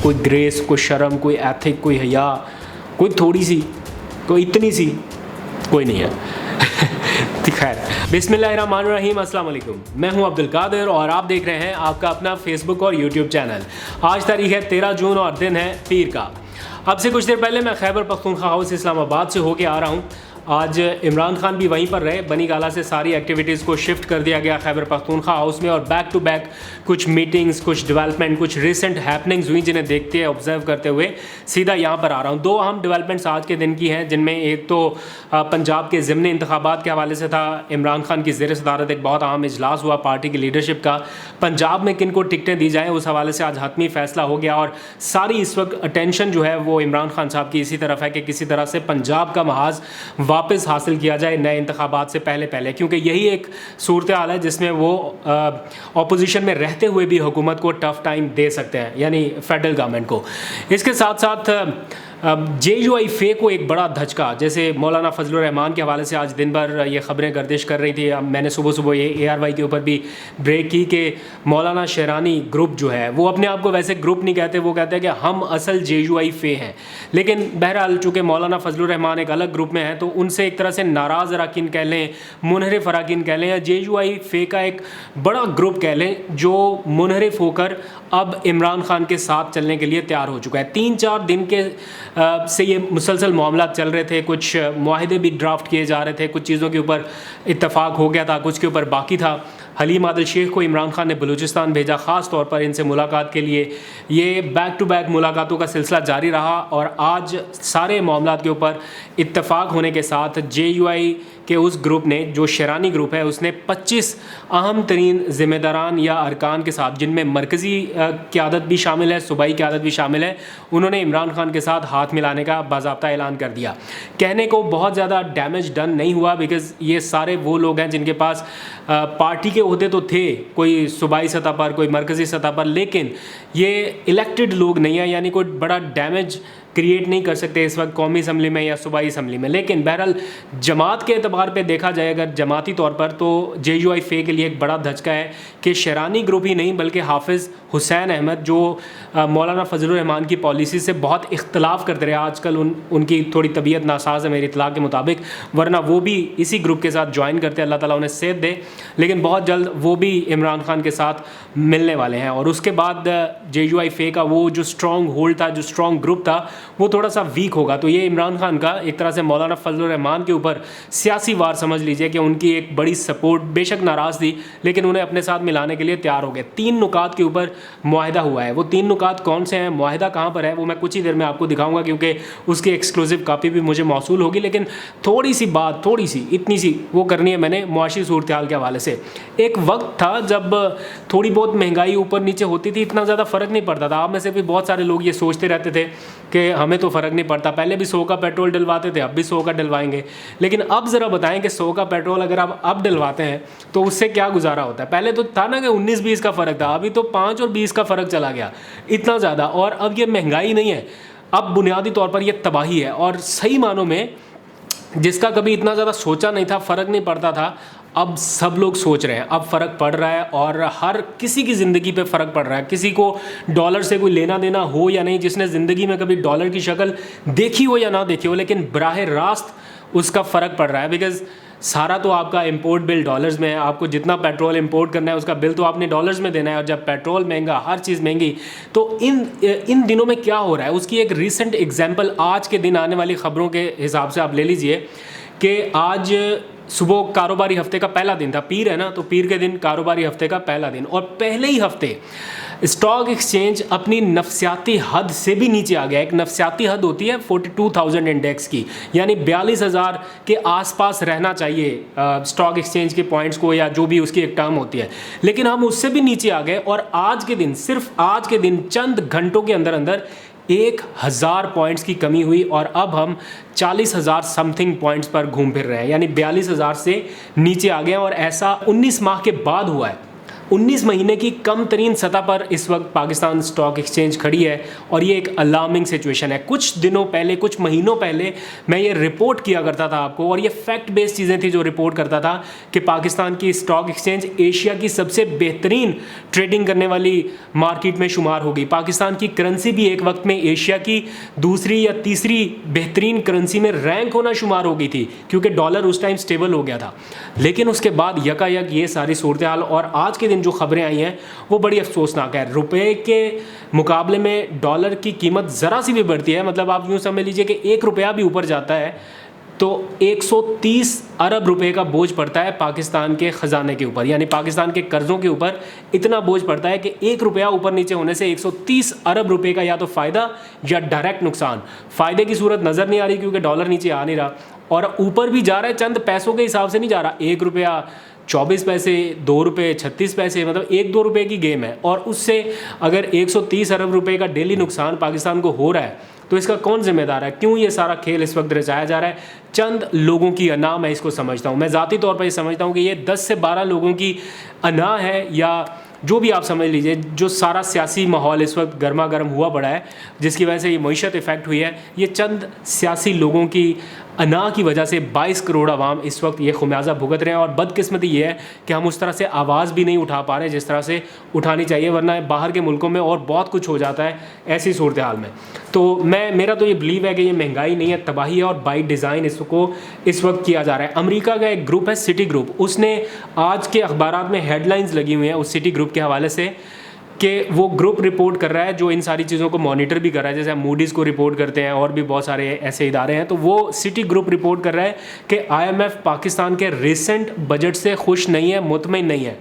कोई ग्रेस, कोई शर्म, कोई एथिक, कोई हया, कोई थोड़ी सी, कोई इतनी सी, कोई नहीं है। खैर, बिस्मिल्लाहिर्रहमानिर्रहीम, अस्सलाम वालेकुम। मैं हूं अब्दुल कादिर और आप देख रहे हैं आपका अपना फेसबुक और यूट्यूब चैनल। आज तारीख है 13 जून और दिन है पीर का। अब से कुछ देर पहले मैं खैबर पख्तूनख्वा हाउस इस्लामाबाद से होके आ रहा हूं। आज इमरान खान भी वहीं पर रहे। बनी गाला से सारी एक्टिविटीज़ को शिफ्ट कर दिया गया खैबर पख्तूनख्वा हाउस में और बैक टू बैक कुछ मीटिंग्स, कुछ डेवलपमेंट, कुछ रिसेंट हैपनिंग्स हुई जिन्हें देखते ऑब्जर्व करते हुए सीधा यहाँ पर आ रहा हूँ। दो अहम डेवलपमेंट्स आज के दिन की हैं, जिनमें एक तो पंजाब के ज़िमनी इंतखाबात के हवाले से था। इमरान खान की ज़ेर सदारत एक बहुत अहम इजलास हुआ पार्टी की लीडरशिप का। पंजाब में किन को टिकटें दी जाएँ उस हवाले से आज हतमी फैसला हो गया और सारी इस वक्त अटेंशन जो है वो इमरान खान साहब की इसी तरफ है कि किसी तरह से पंजाब का महाज वापस हासिल किया जाए नए इंतखाबात से पहले, क्योंकि यही एक सूरत हाल है जिसमें वो ऑपोजिशन में रहते हुए भी हुकूमत को टफ टाइम दे सकते हैं, यानी फेडरल गवर्नमेंट को। इसके साथ साथ JUI फे को एक बड़ा धचका, जैसे मौलाना फजलुर रहमान के हवाले से आज दिन भर ये खबरें गर्दिश कर रही थी। मैंने सुबह ये ARY के ऊपर भी ब्रेक की कि मौलाना शेरानी ग्रुप जो है वो अपने आप को वैसे ग्रुप नहीं कहते, वो कहते हैं कि हम असल JUI फे हैं। लेकिन बहरहाल चूँकि मौलाना फजलुर रहमान एक अलग ग्रुप में है तो उनसे एक तरह से नाराज़ अरकान कह लें, मुनहरिफ अरकान कह लें, या JUI फे का एक बड़ा ग्रुप कह लें जो मुनहरिफ होकर अब इमरान खान के साथ चलने के लिए तैयार हो चुका है। 3-4 दिन के से ये मुसलसल मामला चल रहे थे, कुछ मुआहदे भी ड्राफ्ट किए जा रहे थे, कुछ चीज़ों के ऊपर इत्तफाक हो गया था, कुछ के ऊपर बाकी था। हलीम आदिल शेख को इमरान खान ने बलूचिस्तान भेजा ख़ास तौर पर इनसे मुलाकात के लिए। ये बैक टू बैक मुलाकातों का सिलसिला जारी रहा और आज सारे मामलात के ऊपर इत्तफाक होने के साथ JUI के उस ग्रुप ने, जो शेरानी ग्रुप है, उसने 25 अहम तरीन ज़िम्मेदारान या अरकान के साथ, जिनमें मरकज़ी क़यादत भी शामिल है, सूबाई क़यादत भी शामिल है, उन्होंने इमरान खान के साथ हाथ मिलाने का बाज़ाब्ता ऐलान कर दिया। कहने को बहुत ज़्यादा डैमेज डन नहीं हुआ, बिकॉज़ ये सारे वो लोग हैं जिनके पास पार्टी के ओहदे तो थे, कोई सूबाई सतह पर, कोई मरकज़ी सतह पर, लेकिन ये इलेक्टेड लोग नहीं है, यानी कोई बड़ा डैमेज क्रिएट नहीं कर सकते इस वक्त कौमी असम्बली में या सूबाई असम्बली में। लेकिन बहरहाल जमात के एतबार पे देखा जाए, अगर जमाती तौर पर, तो JUI फे के लिए एक बड़ा धचका है कि शेरानी ग्रुप ही नहीं बल्कि हाफिज़ हुसैन अहमद, जो मौलाना फजलुर रहमान की पॉलिसी से बहुत इख्तलाफ करते रहे, आजकल उनकी थोड़ी तबीयत नासाज है मेरी इतला के मुताबिक, वरना वो भी इसी ग्रुप के साथ ज्वाइन करते, अल्लाह ताला उन्हें सेहत दे। लेकिन बहुत जल्द वो भी इमरान खान के साथ मिलने वाले हैं और उसके बाद JUI फे का वो जो स्ट्रॉन्ग होल्ड था, जो स्ट्रॉन्ग ग्रुप था, वो थोड़ा सा वीक होगा। तो ये इमरान खान का एक तरह से मौलाना फजलुर रहमान के ऊपर सियासी वार समझ लीजिए कि उनकी एक बड़ी सपोर्ट, बेशक नाराज़ थी लेकिन उन्हें अपने साथ मिलाने के लिए तैयार हो गए। 3 नुकात के ऊपर मुआहिदा हुआ है। वो 3 नुकात कौन से हैं, मुआहिदा कहाँ पर है, वो मैं कुछ ही देर में आपको दिखाऊंगा, क्योंकि उसकी एक्सक्लूसिव कापी भी मुझे मौसूल होगी। लेकिन थोड़ी सी बात, थोड़ी सी, इतनी सी वो करनी है मैंने मुआशी सूरत हाल के हवाले से। एक वक्त था जब थोड़ी बहुत महंगाई ऊपर नीचे होती थी, इतना ज़्यादा फ़र्क नहीं पड़ता था। आप में से भी बहुत सारे लोग ये सोचते रहते थे कि हमें तो फ़र्क नहीं पड़ता, पहले भी 100 का पेट्रोल डलवाते थे, अब भी 100 का डलवाएंगे। लेकिन अब ज़रा बताएं कि 100 का पेट्रोल अगर आप अब डलवाते हैं तो उससे क्या गुजारा होता है। पहले तो था ना कि 19-20 का फ़र्क था, अभी तो 5 और 20 का फ़र्क चला गया, इतना ज़्यादा। और अब ये महंगाई नहीं है, अब बुनियादी तौर पर यह तबाही है। और सही मानों में जिसका कभी इतना ज़्यादा सोचा नहीं था, फ़र्क नहीं पड़ता था, अब सब लोग सोच रहे हैं, अब फ़र्क पड़ रहा है और हर किसी की ज़िंदगी पे फ़र्क पड़ रहा है। किसी को डॉलर से कोई लेना देना हो या नहीं, जिसने ज़िंदगी में कभी डॉलर की शक्ल देखी हो या ना देखी हो, लेकिन बराह रास्त उसका फ़र्क पड़ रहा है। बिकॉज़ सारा तो आपका इंपोर्ट बिल डॉलर्स में है, आपको जितना पेट्रोल इंपोर्ट करना है उसका बिल तो आपने डॉलर्स में देना है। और जब पेट्रोल महंगा, हर चीज़ महंगी, तो इन दिनों में क्या हो रहा है उसकी एक रीसेंट एग्जांपल आज के दिन आने वाली ख़बरों के हिसाब से आप ले लीजिए कि आज सुबह कारोबारी हफ्ते का पहला दिन था, पीर है ना, तो पीर के दिन कारोबारी हफ्ते का पहला दिन, और पहले ही हफ्ते स्टॉक एक्सचेंज अपनी नफसियाती हद से भी नीचे आ गया। एक नफसियाती हद होती है 42,000 इंडेक्स की, यानी 42,000 के आसपास रहना चाहिए स्टॉक एक्सचेंज के पॉइंट्स को, या जो भी उसकी एक टर्म होती है, लेकिन हम उससे भी नीचे आ गए। और आज के दिन, सिर्फ आज के दिन, चंद घंटों के अंदर अंदर 1,000 पॉइंट्स की कमी हुई और अब हम 40,000 समथिंग पॉइंट्स पर घूम फिर रहे हैं, यानी 42,000 से नीचे आ गए हैं। और ऐसा 19 माह के बाद हुआ है। 19 महीने की कम तरीन सतह पर इस वक्त पाकिस्तान स्टॉक एक्सचेंज खड़ी है और ये एक अलार्मिंग सिचुएशन है। कुछ दिनों पहले, कुछ महीनों पहले मैं ये रिपोर्ट किया करता था आपको, और ये फैक्ट बेस्ड चीज़ें थी जो रिपोर्ट करता था कि पाकिस्तान की स्टॉक एक्सचेंज एशिया की सबसे बेहतरीन ट्रेडिंग करने वाली मार्केट में शुमार होगी। पाकिस्तान की करेंसी भी एक वक्त में एशिया की दूसरी या तीसरी बेहतरीन करेंसी में रैंक होना शुमार हो गई थी, क्योंकि डॉलर उस टाइम स्टेबल हो गया था। लेकिन उसके बाद यकायक ये सारी सूरत हाल और आज के दिन जो खबरें आई हैं वो बड़ी अफसोसनाक है। रुपए के मुकाबले में डॉलर की कीमत ज़रा सी भी बढ़ती है, मतलब आप यूँ समझ लीजिए कि 1 रुपया भी ऊपर जाता है तो 130 अरब रुपए का बोझ पड़ता है पाकिस्तान के ख़जाने के ऊपर, यानी पाकिस्तान के कर्ज़ों के ऊपर इतना बोझ पड़ता है कि 1 रुपया ऊपर नीचे होने से 130 अरब रुपए का या तो फ़ायदा या डायरेक्ट नुकसान। फ़ायदे की सूरत नज़र नहीं आ रही क्योंकि डॉलर नीचे आ नहीं रहा, और ऊपर भी जा रहा है चंद पैसों के हिसाब से नहीं जा रहा। 1 रुपया 24 पैसे, 2 रुपये 36 पैसे, मतलब 1-2 रुपये की गेम है। और उससे अगर 130 अरब रुपए का डेली नुकसान पाकिस्तान को हो रहा है तो इसका कौन जिम्मेदार है? क्यों ये सारा खेल इस वक्त रचाया जा रहा है? चंद लोगों की अना मैं इसको समझता हूँ। मैं ज़ाती तौर पर ये समझता हूँ कि ये 10 से 12 लोगों की अना है, या जो भी आप समझ लीजिए। जो सारा सियासी माहौल इस वक्त गर्मा गर्म हुआ पड़ा है, जिसकी वजह से ये मईशत इफ़ेक्ट हुई है, ये चंद सियासी लोगों की अना की वजह से 22 करोड़ आवाम इस वक्त ये खुमियाजा भुगत रहे हैं। और बदकिस्मती ये है कि हम उस तरह से आवाज़ भी नहीं उठा पा रहे जिस तरह से उठानी चाहिए, वरना बाहर के मुल्कों में और बहुत कुछ हो जाता है ऐसी सूरत हाल में। तो मेरा तो ये बिलीव है कि ये महंगाई नहीं है, तबाही है, और बाई डिज़ाइन इसको इस वक्त किया जा रहा है। अमेरिका का एक ग्रुप है सिटी ग्रुप, उसने आज के अखबारात में हेडलाइंस लगी हुई हैं उस सिटी ग्रुप के हवाले से कि वो ग्रुप रिपोर्ट कर रहा है जो इन सारी चीज़ों को मॉनिटर भी कर रहा है। जैसे हम मूडीज़ को रिपोर्ट करते हैं और भी बहुत सारे ऐसे इदारे हैं, तो वो सिटी ग्रुप रिपोर्ट कर रहा है कि IMF पाकिस्तान के रिसेंट बजट से खुश नहीं है, मुतमईन नहीं है।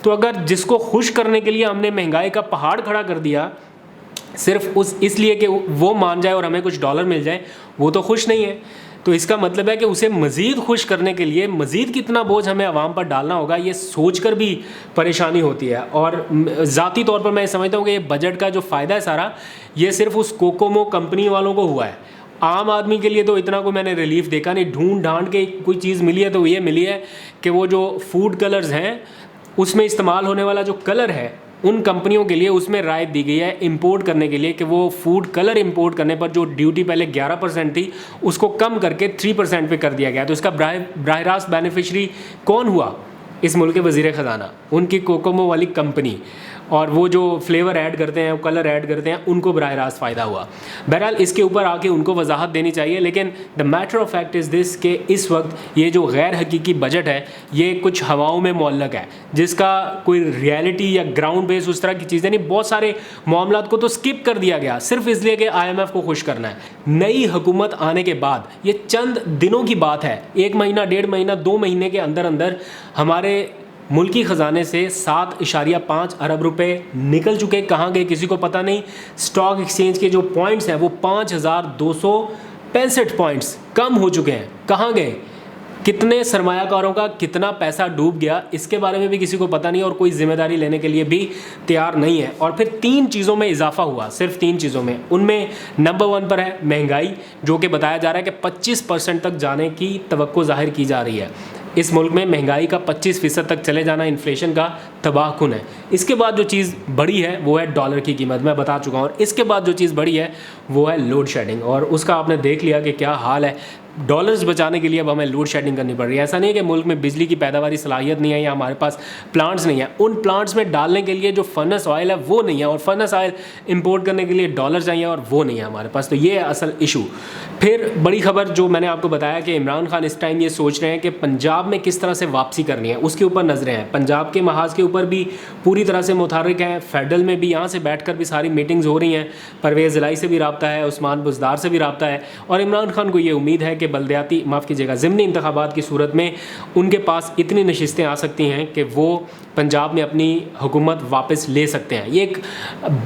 तो अगर जिसको खुश करने के लिए हमने महंगाई का पहाड़ खड़ा कर दिया सिर्फ इसलिए कि वो मान जाए और हमें कुछ डॉलर मिल जाए, वो तो खुश नहीं है। तो इसका मतलब है कि उसे मज़ीद खुश करने के लिए मज़ीद कितना बोझ हमें आवाम पर डालना होगा, ये सोचकर भी परेशानी होती है। और ज़ाती तौर पर मैं समझता हूँ कि ये बजट का जो फ़ायदा है सारा, ये सिर्फ उस कोकोमो कंपनी वालों को हुआ है। आम आदमी के लिए तो इतना कोई मैंने रिलीफ देखा नहीं। ढूंढ ढांड के कोई चीज़ मिली है तो ये मिली है कि वो जो फूड कलर्स हैं उसमें इस्तेमाल होने वाला जो कलर है, उन कंपनियों के लिए उसमें रायत दी गई है इंपोर्ट करने के लिए, कि वो फूड कलर इंपोर्ट करने पर जो ड्यूटी पहले 11% थी उसको कम करके 3% पे कर दिया गया। तो इसका बराह रास्त बेनिफिशरी कौन हुआ? इस मुल्क के वज़ीर ख़जाना, उनकी कोकोमो वाली कंपनी, और वो जो फ्लेवर ऐड करते हैं, कलर ऐड करते हैं, उनको बराह रास्त फ़ायदा हुआ। बहरहाल इसके ऊपर आके उनको वजाहत देनी चाहिए। लेकिन the matter of fact is this कि इस वक्त ये जो गैर हकीकी बजट है ये कुछ हवाओं में मुअल्लक है, जिसका कोई रियलिटी या ग्राउंड बेस उस तरह की चीज़ें नहीं। बहुत सारे मामलात को तो स्किप कर दिया गया सिर्फ इसलिए कि IMF को खुश करना है। नई हुकूमत आने के बाद ये चंद दिनों की बात है, 1 महीना, 1.5 महीना, 2 महीने के अंदर अंदर हमारे मुल्की ख़जाने से 7.5 अरब रुपए निकल चुके। कहाँ गए किसी को पता नहीं। स्टॉक एक्सचेंज के जो पॉइंट्स हैं वो 5265 पॉइंट्स कम हो चुके हैं। कहाँ गए? कितने सरमायाकारों का कितना पैसा डूब गया, इसके बारे में भी किसी को पता नहीं, और कोई जिम्मेदारी लेने के लिए भी तैयार नहीं है। और फिर 3 चीज़ों में इजाफा हुआ, सिर्फ 3 चीज़ों में। उनमें नंबर 1 पर है महंगाई, जो कि बताया जा रहा है कि 25% तक जाने की तवक्को जाहिर की जा रही है। इस मुल्क में महंगाई का 25% तक चले जाना इन्फ्लेशन का तबाहकुन है। इसके बाद जो चीज़ बड़ी है वो है डॉलर की कीमत, मैं बता चुका हूँ। और इसके बाद जो चीज़ बड़ी है वो है लोड शेडिंग, और उसका आपने देख लिया कि क्या हाल है। डॉलर्स बचाने के लिए अब हमें लोड शेडिंग करनी पड़ रही है। ऐसा नहीं है कि मुल्क में बिजली की पैदावारी सलाहियत नहीं है या हमारे पास प्लांट्स नहीं है। उन प्लांट्स में डालने के लिए जो फर्नेस ऑयल है वो नहीं है, और फर्नेस ऑयल इंपोर्ट करने के लिए डॉलर चाहिए और वो नहीं है हमारे पास। तो ये है असल इशू। फिर बड़ी खबर जो मैंने आपको बताया कि इमरान खान इस टाइम ये सोच रहे हैं कि पंजाब में किस तरह से वापसी करनी है, उसके ऊपर नजरें हैं। पंजाब के महाज के ऊपर भी पूरी तरह से मुतहर्रिक हैं। फेडरल में भी यहाँ से बैठकर भी सारी मीटिंग्स हो रही हैं। परवेज़ इलाही से भी रब्ता है, उस्मान बुज़दार से भी रब्ता है, और इमरान खान को ये उम्मीद है कि बल्दियाती ज़िमनी इंतखाबात की सूरत में उनके पास इतनी नशिस्तें आ सकती हैं कि वो पंजाब में अपनी हुकूमत वापस ले सकते हैं। ये एक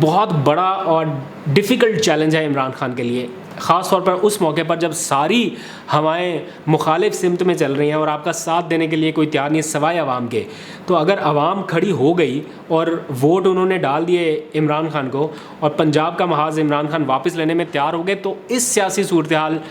बहुत बड़ा और डिफ़िकल्ट चैलेंज है इमरान खान के लिए, ख़ास तौर पर उस मौके पर जब सारी हवाएं मुखालिफ सिमत में चल रही हैं और आपका साथ देने के लिए कोई तैयार नहीं है सवाए अवाम के। तो अगर अवाम खड़ी हो गई और वोट उन्होंने डाल दिए इमरान खान को, और पंजाब का महाज इमरान खान वापस लेने में तैयार हो गए, तो इस सियासी सूरत हाल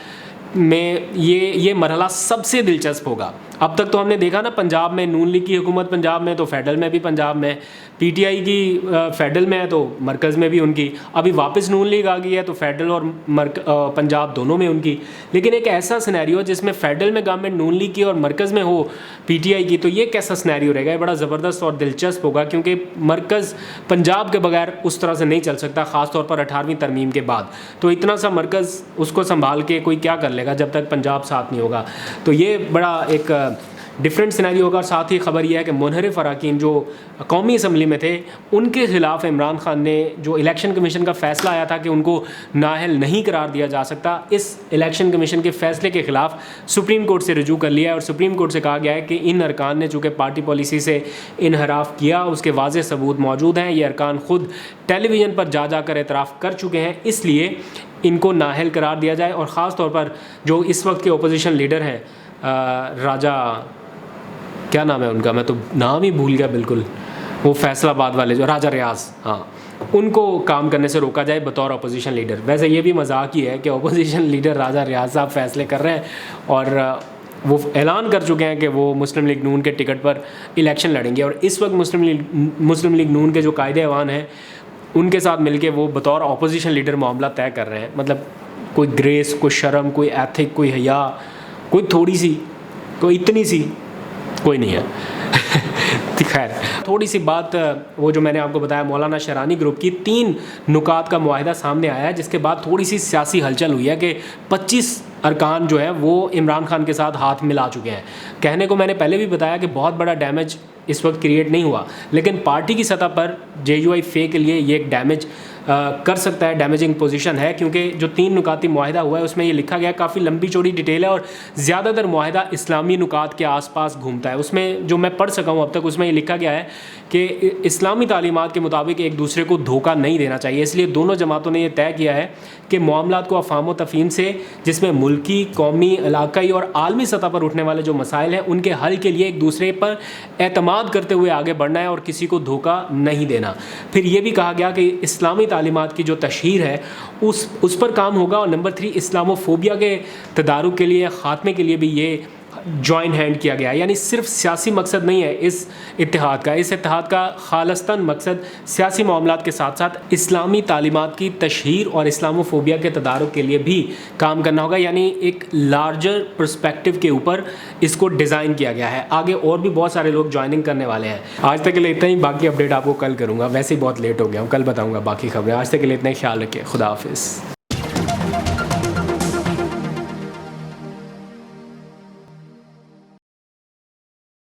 में ये मरहला सबसे दिलचस्प होगा। अब तक तो हमने देखा ना, पंजाब में नून लीग की हुकूमत पंजाब में, तो फेडरल में भी पंजाब में, पीटीआई की फेडरल में है तो मरकज़ में भी उनकी, अभी वापस नून लीग आ गई है तो फेडरल और पंजाब दोनों में उनकी। लेकिन एक ऐसा सिनेरियो जिसमें फेडरल में गवर्नमेंट नून लीग की और मरकज़ में हो पीटीआई की, तो ये कैसा सिनेरियो रहेगा? ये बड़ा ज़बरदस्त और दिलचस्प होगा, क्योंकि मरकज़ पंजाब के बगैर उस तरह से नहीं चल सकता, ख़ासतौर पर 18वीं तरमीम के बाद। तो इतना सा मरकज़ उसको संभाल के कोई क्या कर लेगा जब तक पंजाब साथ नहीं होगा? तो ये बड़ा एक डिफरेंट सिनेरियो होगा। और साथ ही खबर यह है कि मुनहरिफ अरकान जो कौमी असम्बली में थे, उनके खिलाफ इमरान खान ने जो इलेक्शन कमीशन का फ़ैसला आया था कि उनको नाअहल नहीं करार दिया जा सकता, इस इलेक्शन कमीशन के फ़ैसले के ख़िलाफ़ सुप्रीम कोर्ट से रजू कर लिया है। और सुप्रीम कोर्ट से कहा गया है कि इन अरकान ने चूँकि पार्टी पॉलिसी से इनहराफ किया, उसके वाज़ेह सबूत मौजूद हैं, ये अरकान ख़ुद टेलीविज़न पर जा कर एतराफ़ कर चुके हैं, इसलिए इनको नाअहल करार दिया जाए। और ख़ास तौर पर जो इस वक्त के अपोजिशन लीडर हैं, राजा क्या नाम है उनका, मैं तो नाम ही भूल गया बिल्कुल, वो फैसलाबाद वाले जो राजा रियाज, हाँ, उनको काम करने से रोका जाए बतौर अपोजिशन लीडर। वैसे ये भी मजाक ही है कि अपोजिशन लीडर राजा रियाज साहब फैसले कर रहे हैं और वो ऐलान कर चुके हैं कि वो मुस्लिम लीग नून के टिकट पर इलेक्शन लड़ेंगे। और इस वक्त मुस्लिम लीग नून के जो कायदे अवान हैं, उनके साथ मिलके वो बतौर अपोजिशन लीडर मामला तय कर रहे हैं। मतलब कोई ग्रेस, कोई शर्म, कोई एथिक, कोई हया, कोई थोड़ी सी, कोई इतनी सी, कोई नहीं है। खैर, थोड़ी सी बात, वो जो मैंने आपको बताया मौलाना शरानी ग्रुप की 3 नुकात का मुआहिदा सामने आया है, जिसके बाद थोड़ी सी सियासी हलचल हुई है कि 25 अरकान जो है वो इमरान खान के साथ हाथ मिला चुके हैं। कहने को मैंने पहले भी बताया कि बहुत बड़ा डैमेज इस वक्त क्रिएट नहीं हुआ, लेकिन पार्टी की सतह पर JUI फे के लिए ये एक डैमेज कर सकता है, डैमेजिंग पोजीशन है, क्योंकि जो 3 नुकाती मुआहिदा हुआ है उसमें ये लिखा गया, काफ़ी लंबी चौड़ी डिटेल है और ज़्यादातर मुआहिदा इस्लामी नुकात के आसपास घूमता है। उसमें जो मैं पढ़ सका हूँ अब तक, उसमें ये लिखा गया है कि इस्लामी तालीमात के मुताबिक एक दूसरे को धोखा नहीं देना चाहिए, इसलिए दोनों जमातों ने यह तय किया है कि मामलात को अफ़ाम व तफ़हीम से, जिसमें मुल्की, कौमी, इलाकाई और आलमी सतह पर उठने वाले जो मसाइल हैं, उनके हल के लिए एक दूसरे पर एतमाद करते हुए आगे बढ़ना है और किसी को धोखा नहीं देना। फिर ये भी कहा गया कि इस्लामी तालीमात की जो तशहीर है उस पर काम होगा। और नंबर 3, इस्लामोफोबिया के तदारुक के लिए, ख़ात्मे के लिए भी ये जॉइन हैंड किया गया है। यानी सिर्फ सियासी मकसद नहीं है इस इत्तेहाद का, इस इत्तेहाद का खालिस्तान मकसद सियासी मामलात के साथ साथ इस्लामी तालीमात की तशहीर और इस्लामोफोबिया के तदारुक के लिए भी काम करना होगा। यानी एक लार्जर पर्सपेक्टिव के ऊपर इसको डिज़ाइन किया गया है। आगे और भी बहुत सारे लोग ज्वाइनिंग करने वाले हैं। आज तक के लिए इतना ही, बाकी अपडेट आपको कल करूँगा, वैसे ही बहुत लेट हो गया हूँ, कल बताऊँगा बाकी खबरें। आज तक के लिए इतना ही, ख्याल रखिए, खुदा हाफिज़।